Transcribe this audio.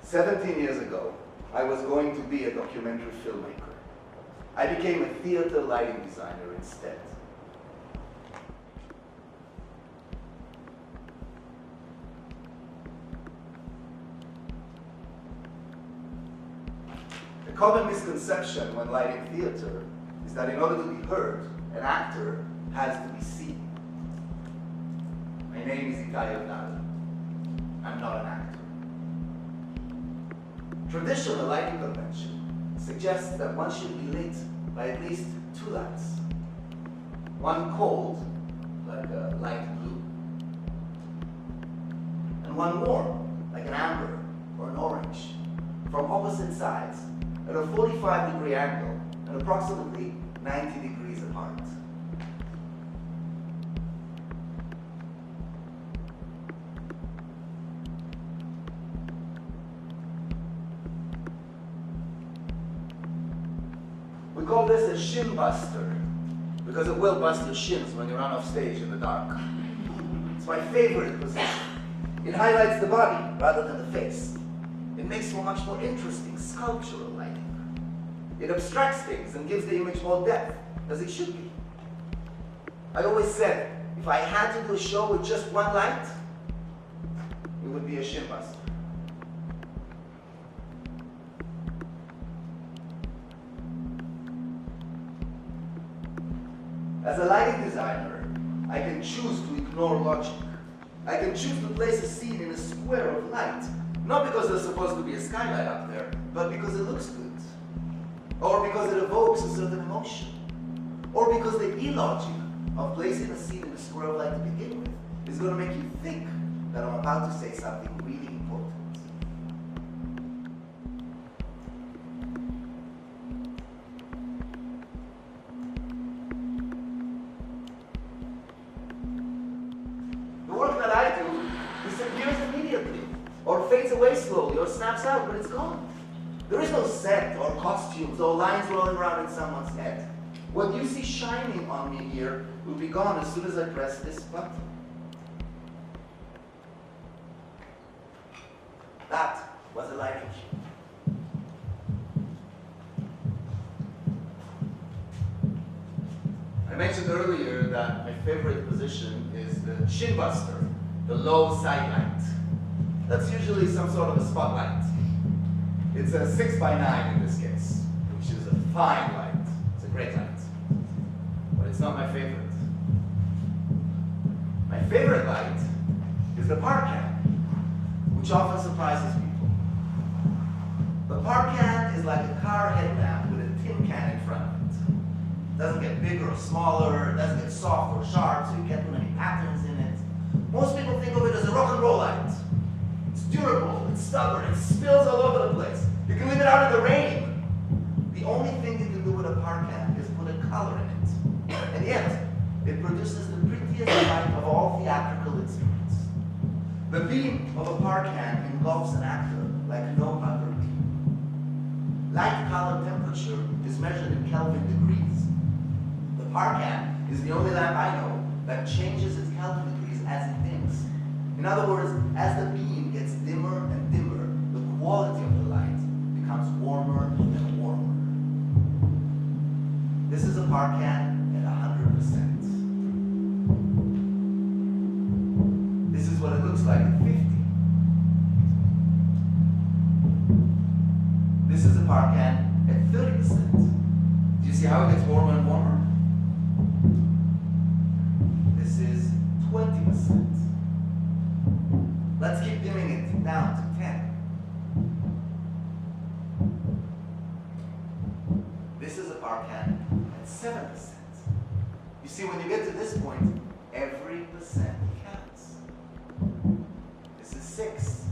17 years ago, I was going to be a documentary filmmaker. I became a theater lighting designer instead. A common misconception when lighting theater is that in order to be heard, an actor has to be seen. My name is Itai Erdal. I'm not an actor. Traditional lighting convention suggests that one should be lit by at least two lights. One cold, like a light blue, and one warm, like an amber or an orange, from opposite sides at a 45-degree angle and approximately 90 degrees apart. We call this a shin buster because it will bust your shins when you run off stage in the dark. It's my favorite position. It highlights the body rather than the face. It makes for much more interesting sculptural lighting. It abstracts things and gives the image more depth, as it should be. I always said, if I had to do a show with just one light, it would be a shin buster. As a lighting designer, I can choose to ignore logic. I can choose to place a scene in a square of light, not because there's supposed to be a skylight up there, but because it looks good. Or because it evokes a certain emotion. Or because the illogic of placing a scene in a square of light to begin with is going to make you think that I'm about to say something really important. The work that I do disappears immediately, or fades away slowly, or snaps out, but it's gone. There is no set, or costumes, or lines rolling around in someone's head. What you see shining on me here will be gone as soon as I press this button. That was a lighting show. I mentioned earlier that my favorite position is the shin buster, the low side light. That's usually some sort of a spotlight. It's a 6x9 in this case, which is a fine light. It's a great light. But it's not my favorite. My favorite light is the parcan, which often surprises people. The parcan is like a car headlamp with a tin can in front of it. It doesn't get bigger or smaller, it doesn't get soft or sharp, so you can't put any patterns in it. Most people think of it as a rock and roll light. It's durable, it's stubborn, it spills all over the place. You can leave it out in the rain. The only thing you can do with a parcan is put a color in it. And yet, it produces the prettiest light of all theatrical instruments. The beam of a parcan engulfs an actor like no other beam. Light color temperature is measured in Kelvin degrees. The parcan is the only lamp I know that changes its Kelvin degrees as it dims. In other words, as the beam gets dimmer and dimmer, the quality of the light becomes warmer and warmer. This is a parcan at 100%. This is what it looks like at 50. This is a parcan at 30%. Do you see how it gets warmer and warmer? This is 20%. Let's keep dimming it down to 10. This is a parcan at 7%. You see, when you get to this point, every percent counts. This is 6.